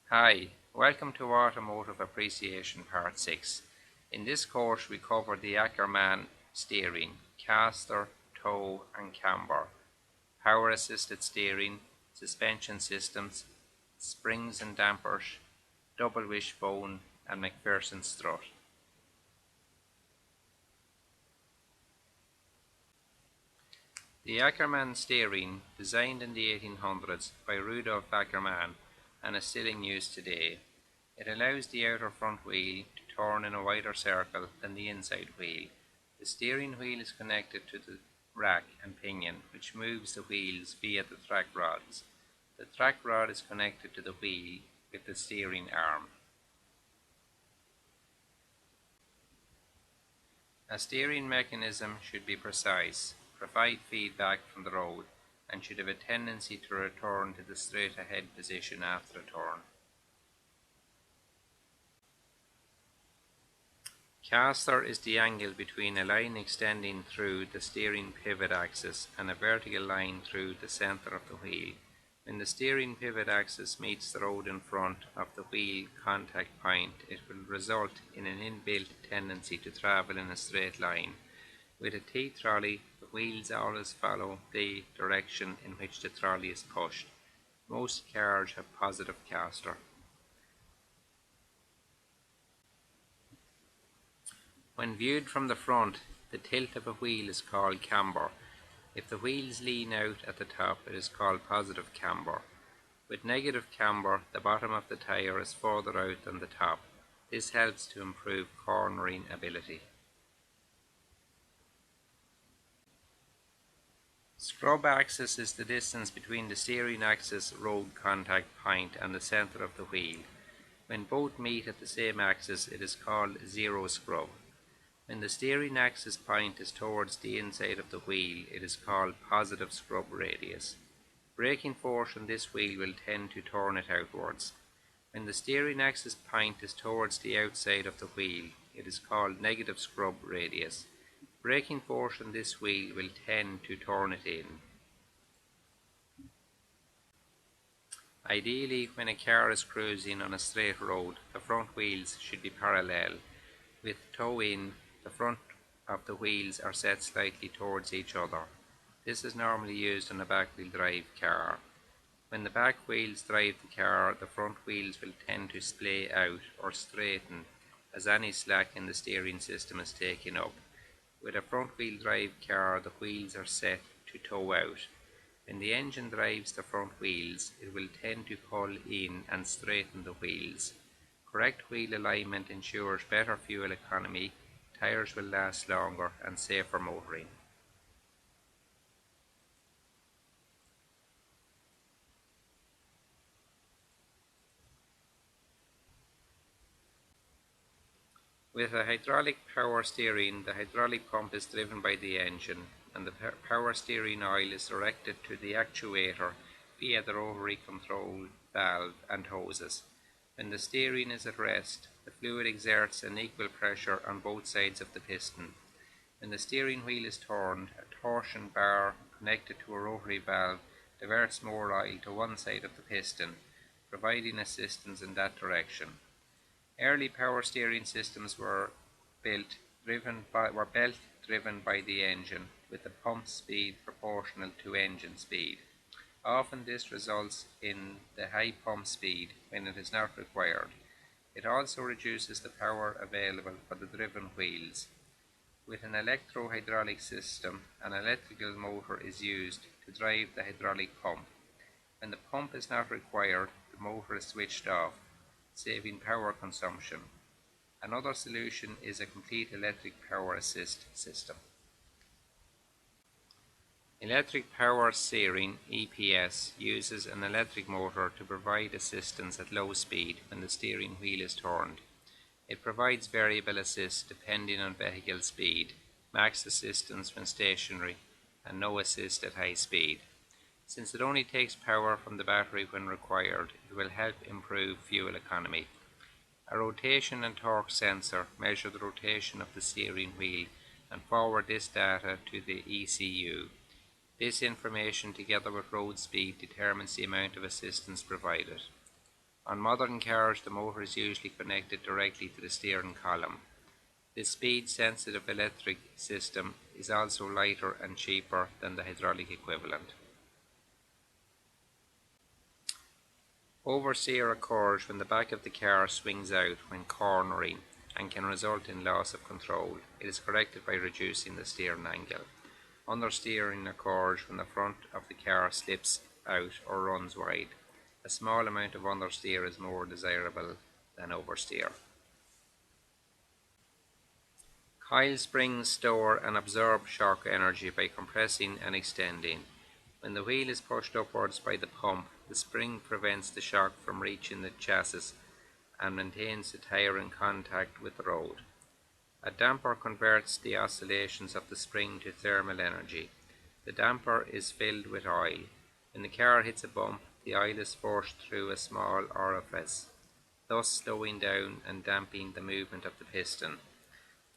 Hi, welcome to Automotive Appreciation Part 6. In this course we cover the Ackerman steering, caster, tow and camber, power assisted steering, suspension systems, springs and dampers, double wishbone and McPherson strut. The Ackerman steering, designed in the 1800s by Rudolf Ackerman and is still in use today, it allows the outer front wheel to turn in a wider circle than the inside wheel. The steering wheel is connected to the rack and pinion, which moves the wheels via the track rods. The track rod is connected to the wheel with the steering arm. A steering mechanism should be precise, provide feedback from the road, and should have a tendency to return to the straight ahead position after a turn. Caster is the angle between a line extending through the steering pivot axis and a vertical line through the center of the wheel. When the steering pivot axis meets the road in front of the wheel contact point, it will result in an inbuilt tendency to travel in a straight line. With a T-trolley, the wheels always follow the direction in which the trolley is pushed. Most cars have positive caster. When viewed from the front, the tilt of a wheel is called camber. If the wheels lean out at the top, it is called positive camber. With negative camber, the bottom of the tyre is further out than the top. This helps to improve cornering ability. Scrub axis is the distance between the steering axis road contact point and the center of the wheel. When both meet at the same axis, it is called zero scrub. When the steering axis point is towards the inside of the wheel, it is called positive scrub radius. Braking force on this wheel will tend to turn it outwards. When the steering axis point is towards the outside of the wheel, it is called negative scrub radius. Braking force on this wheel will tend to turn it in. Ideally, when a car is cruising on a straight road, the front wheels should be parallel. With toe in, the front of the wheels are set slightly towards each other. This is normally used on a back-wheel drive car. When the back wheels drive the car, the front wheels will tend to splay out or straighten as any slack in the steering system is taken up. With a front-wheel drive car, the wheels are set to toe out. When the engine drives the front wheels, it will tend to pull in and straighten the wheels. Correct wheel alignment ensures better fuel economy, tyres will last longer and safer motoring. With a hydraulic power steering, the hydraulic pump is driven by the engine and the power steering oil is directed to the actuator via the rotary control valve and hoses. When the steering is at rest, the fluid exerts an equal pressure on both sides of the piston. When the steering wheel is turned, a torsion bar connected to a rotary valve diverts more oil to one side of the piston, providing assistance in that direction. Early power steering systems were belt driven by the engine, with the pump speed proportional to engine speed. Often this results in the high pump speed when it is not required. It also reduces the power available for the driven wheels. With an electro-hydraulic system, an electrical motor is used to drive the hydraulic pump. When the pump is not required, the motor is switched off, saving power consumption. Another solution is a complete electric power assist system. Electric power steering (EPS) uses an electric motor to provide assistance at low speed when the steering wheel is turned. It provides variable assist depending on vehicle speed, max assistance when stationary, and no assist at high speed. Since it only takes power from the battery when required, it will help improve fuel economy. A rotation and torque sensor measure the rotation of the steering wheel and forward this data to the ECU. This information, together with road speed, determines the amount of assistance provided. On modern cars, the motor is usually connected directly to the steering column. This speed-sensitive electric system is also lighter and cheaper than the hydraulic equivalent. Oversteer occurs when the back of the car swings out when cornering and can result in loss of control. It is corrected by reducing the steering angle. Understeering occurs when the front of the car slips out or runs wide. A small amount of understeer is more desirable than oversteer. Coil springs store and absorb shock energy by compressing and extending. When the wheel is pushed upwards by the pump, the spring prevents the shock from reaching the chassis and maintains the tyre in contact with the road. A damper converts the oscillations of the spring to thermal energy. The damper is filled with oil. When the car hits a bump, the oil is forced through a small orifice, thus slowing down and damping the movement of the piston.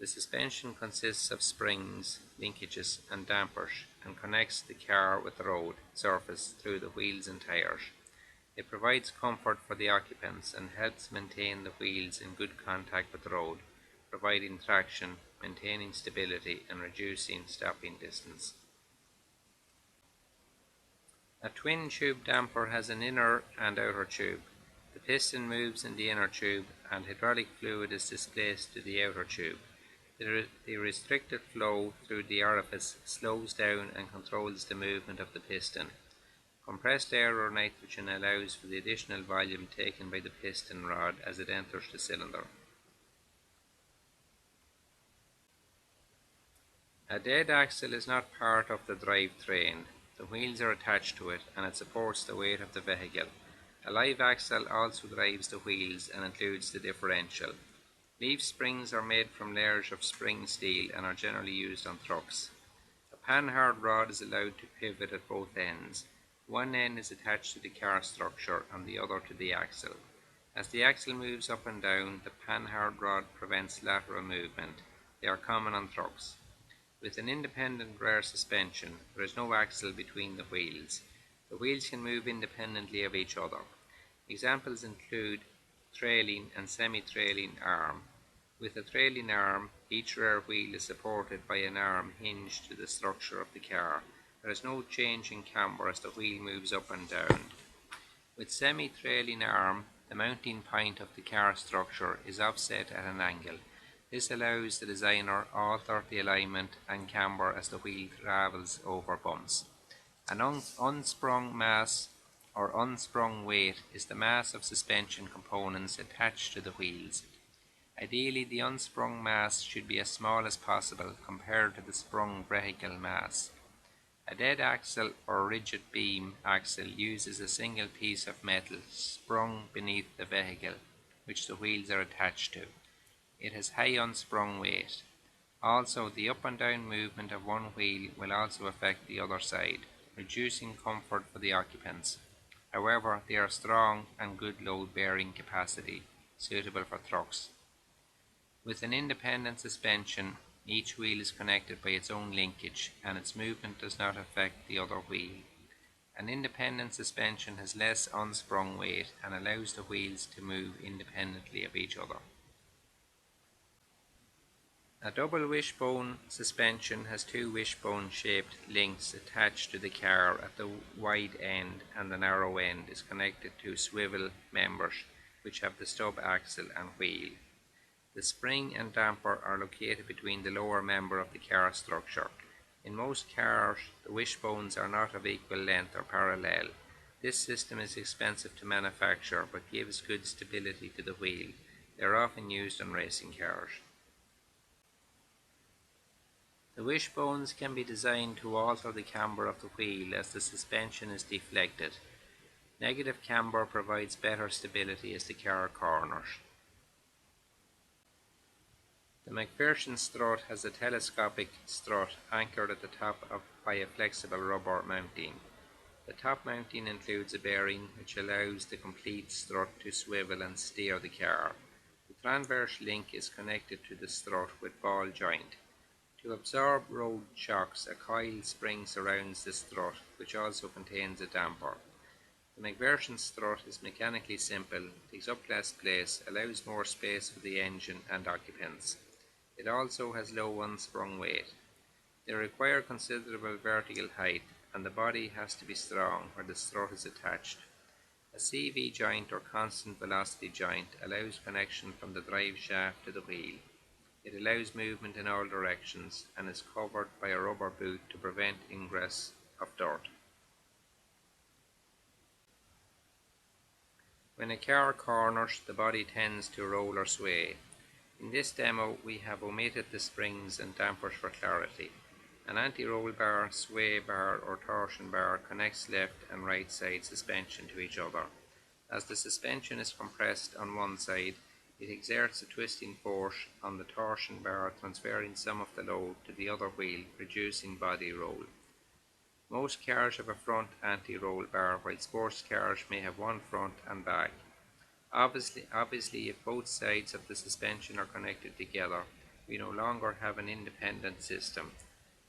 The suspension consists of springs, linkages and dampers and connects the car with the road surface through the wheels and tyres. It provides comfort for the occupants and helps maintain the wheels in good contact with the road, providing traction, maintaining stability and reducing stopping distance. A twin-tube damper has an inner and outer tube. The piston moves in the inner tube and hydraulic fluid is displaced to the outer tube. The restricted flow through the orifice slows down and controls the movement of the piston. Compressed air or nitrogen allows for the additional volume taken by the piston rod as it enters the cylinder. A dead axle is not part of the drivetrain. The wheels are attached to it and it supports the weight of the vehicle. A live axle also drives the wheels and includes the differential. Leaf springs are made from layers of spring steel and are generally used on trucks. A panhard rod is allowed to pivot at both ends. One end is attached to the car structure and the other to the axle. As the axle moves up and down, the panhard rod prevents lateral movement. They are common on trucks. With an independent rear suspension, there is no axle between the wheels. The wheels can move independently of each other. Examples include trailing and semi-trailing arm. With a trailing arm, each rear wheel is supported by an arm hinged to the structure of the car. There is no change in camber as the wheel moves up and down. With semi-trailing arm, the mounting point of the car structure is offset at an angle. This allows the designer to alter the alignment and camber as the wheel travels over bumps. An unsprung mass or unsprung weight is the mass of suspension components attached to the wheels. Ideally, the unsprung mass should be as small as possible compared to the sprung vehicle mass. A dead axle or rigid beam axle uses a single piece of metal sprung beneath the vehicle, which the wheels are attached to. It has high unsprung weight. Also, the up and down movement of one wheel will also affect the other side, reducing comfort for the occupants. However, they are strong and good load-bearing capacity, suitable for trucks. With an independent suspension, each wheel is connected by its own linkage and its movement does not affect the other wheel. An independent suspension has less unsprung weight and allows the wheels to move independently of each other. A double wishbone suspension has two wishbone-shaped links attached to the car at the wide end, and the narrow end is connected to swivel members which have the stub axle and wheel. The spring and damper are located between the lower member of the car structure. In most cars, the wishbones are not of equal length or parallel. This system is expensive to manufacture but gives good stability to the wheel. They are often used on racing cars. The wishbones can be designed to alter the camber of the wheel as the suspension is deflected. Negative camber provides better stability as the car corners. The McPherson strut has a telescopic strut anchored at the top by a flexible rubber mounting. The top mounting includes a bearing which allows the complete strut to swivel and steer the car. The transverse link is connected to the strut with ball joint. To absorb road shocks, a coil spring surrounds the strut, which also contains a damper. The McPherson strut is mechanically simple, takes up less space, allows more space for the engine and occupants. It also has low unsprung weight. They require considerable vertical height, and the body has to be strong where the strut is attached. A CV joint or constant velocity joint allows connection from the drive shaft to the wheel. It allows movement in all directions and is covered by a rubber boot to prevent ingress of dirt. When a car corners, the body tends to roll or sway. In this demo, we have omitted the springs and dampers for clarity. An anti-roll bar, sway bar or torsion bar connects left and right side suspension to each other. As the suspension is compressed on one side, it exerts a twisting force on the torsion bar, transferring some of the load to the other wheel, reducing body roll. Most cars have a front anti-roll bar, while sports cars may have one front and back. Obviously, if both sides of the suspension are connected together, we no longer have an independent system.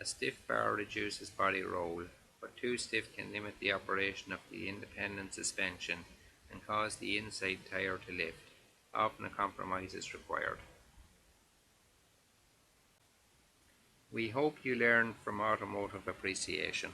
A stiff bar reduces body roll, but too stiff can limit the operation of the independent suspension and cause the inside tyre to lift. Often a compromise is required. We hope you learned from automotive appreciation.